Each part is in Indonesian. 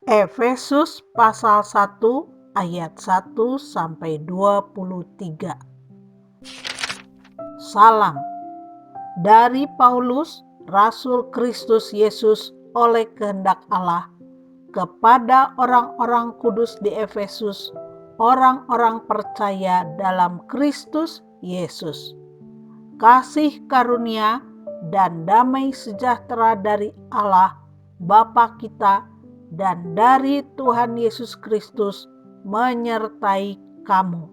Efesus pasal 1 ayat 1 sampai 23. Salam dari Paulus, Rasul Kristus Yesus oleh kehendak Allah, kepada orang-orang kudus di Efesus, orang-orang percaya dalam Kristus Yesus. Kasih karunia dan damai sejahtera dari Allah Bapa kita dan dari Tuhan Yesus Kristus menyertai kamu.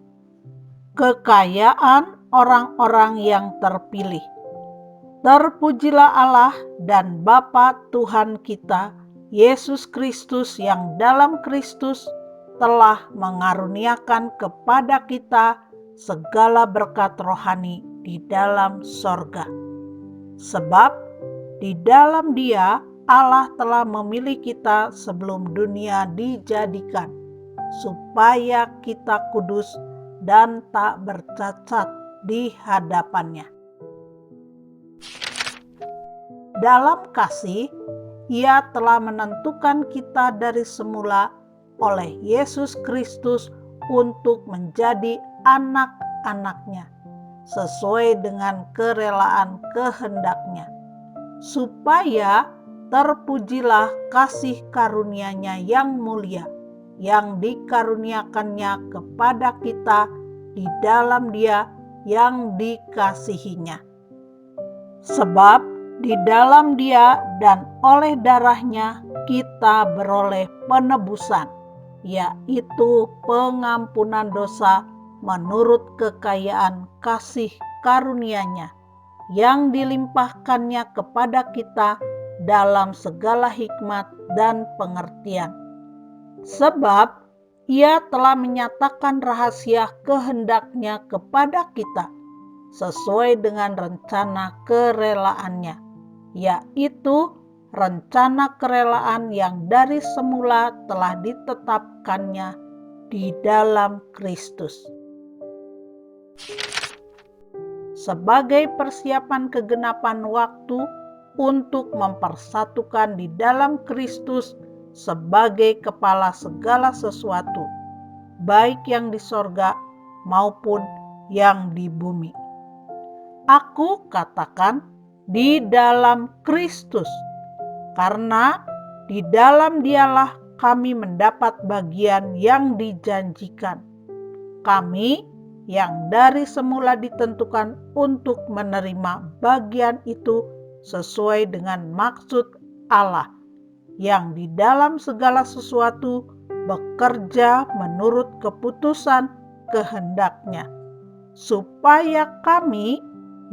Kekayaan orang-orang yang terpilih. Terpujilah Allah dan Bapa Tuhan kita, Yesus Kristus, yang dalam Kristus telah mengaruniakan kepada kita segala berkat rohani di dalam sorga. Sebab di dalam Dia Allah telah memilih kita sebelum dunia dijadikan, supaya kita kudus dan tak bercacat di hadapannya. Dalam kasih, Ia telah menentukan kita dari semula oleh Yesus Kristus untuk menjadi anak-anak-Nya, sesuai dengan kerelaan kehendak-Nya, supaya terpujilah kasih karunia-Nya yang mulia, yang dikaruniakannya kepada kita di dalam Dia yang dikasihinya. Sebab di dalam Dia dan oleh darah-Nya kita beroleh penebusan, yaitu pengampunan dosa menurut kekayaan kasih karunia-Nya yang dilimpahkannya kepada kita dalam segala hikmat dan pengertian. Sebab Ia telah menyatakan rahasia kehendak-Nya kepada kita sesuai dengan rencana kerelaan-Nya, yaitu rencana kerelaan yang dari semula telah ditetapkannya di dalam Kristus, sebagai persiapan kegenapan waktu untuk mempersatukan di dalam Kristus sebagai kepala segala sesuatu, baik yang di sorga maupun yang di bumi. Aku katakan di dalam Kristus, karena di dalam Dialah kami mendapat bagian yang dijanjikan. Kami yang dari semula ditentukan untuk menerima bagian itu sesuai dengan maksud Allah, yang di dalam segala sesuatu bekerja menurut keputusan kehendak-Nya, supaya kami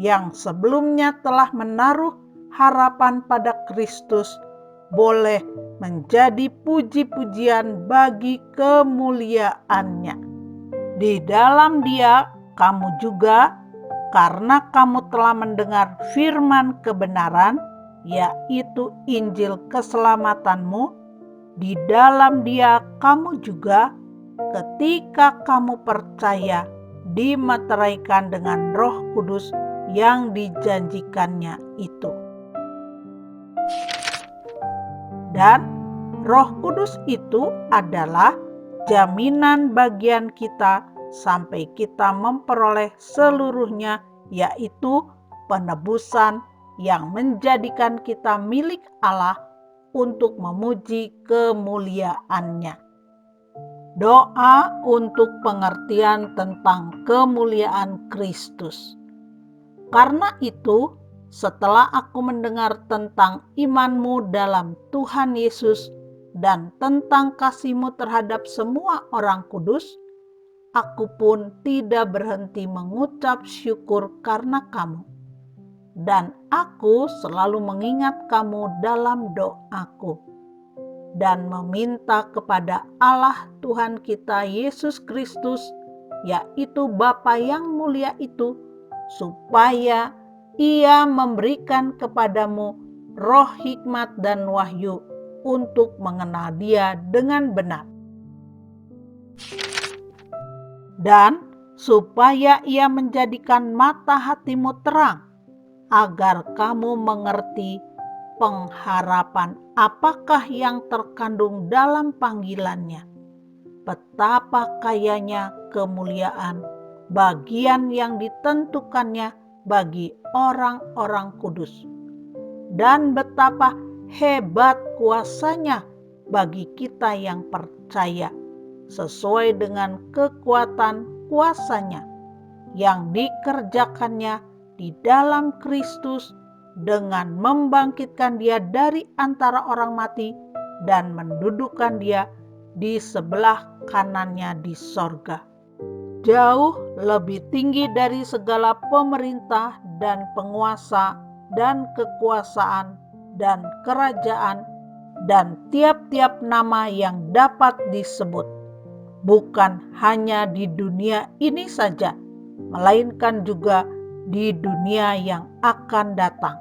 yang sebelumnya telah menaruh harapan pada Kristus boleh menjadi puji-pujian bagi kemuliaan-Nya. Di dalam Dia kamu juga, karena kamu telah mendengar firman kebenaran, yaitu Injil keselamatanmu, di dalam Dia kamu juga, ketika kamu percaya, dimeteraikan dengan Roh Kudus yang dijanjikannya itu. Dan Roh Kudus itu adalah jaminan bagian kita sampai kita memperoleh seluruhnya, yaitu penebusan yang menjadikan kita milik Allah untuk memuji kemuliaan-Nya. Doa untuk pengertian tentang kemuliaan Kristus. Karena itu, setelah aku mendengar tentang imanmu dalam Tuhan Yesus dan tentang kasihmu terhadap semua orang kudus, aku pun tidak berhenti mengucap syukur karena kamu. Dan aku selalu mengingat kamu dalam doaku, dan meminta kepada Allah Tuhan kita Yesus Kristus, yaitu Bapa yang mulia itu, supaya Ia memberikan kepadamu roh hikmat dan wahyu untuk mengenal Dia dengan benar. Dan supaya Ia menjadikan mata hatimu terang, agar kamu mengerti pengharapan apakah yang terkandung dalam panggilannya. Betapa kayanya kemuliaan bagian yang ditentukannya bagi orang-orang kudus. Dan betapa hebat kuasanya bagi kita yang percaya, sesuai dengan kekuatan kuasanya yang dikerjakannya di dalam Kristus dengan membangkitkan dia dari antara orang mati dan mendudukkan dia di sebelah kanannya di sorga. Jauh lebih tinggi dari segala pemerintah dan penguasa dan kekuasaan dan kerajaan dan tiap-tiap nama yang dapat disebut, bukan hanya di dunia ini saja, melainkan juga di dunia yang akan datang.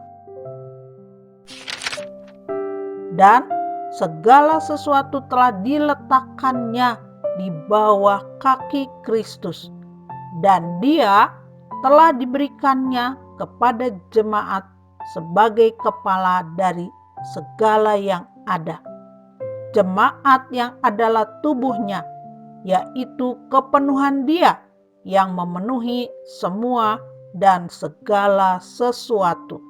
Dan segala sesuatu telah diletakkannya di bawah kaki Kristus, dan dia telah diberikannya kepada jemaat sebagai kepala dari segala yang ada. Jemaat yang adalah tubuhnya, yaitu kepenuhan dia yang memenuhi semua dan segala sesuatu.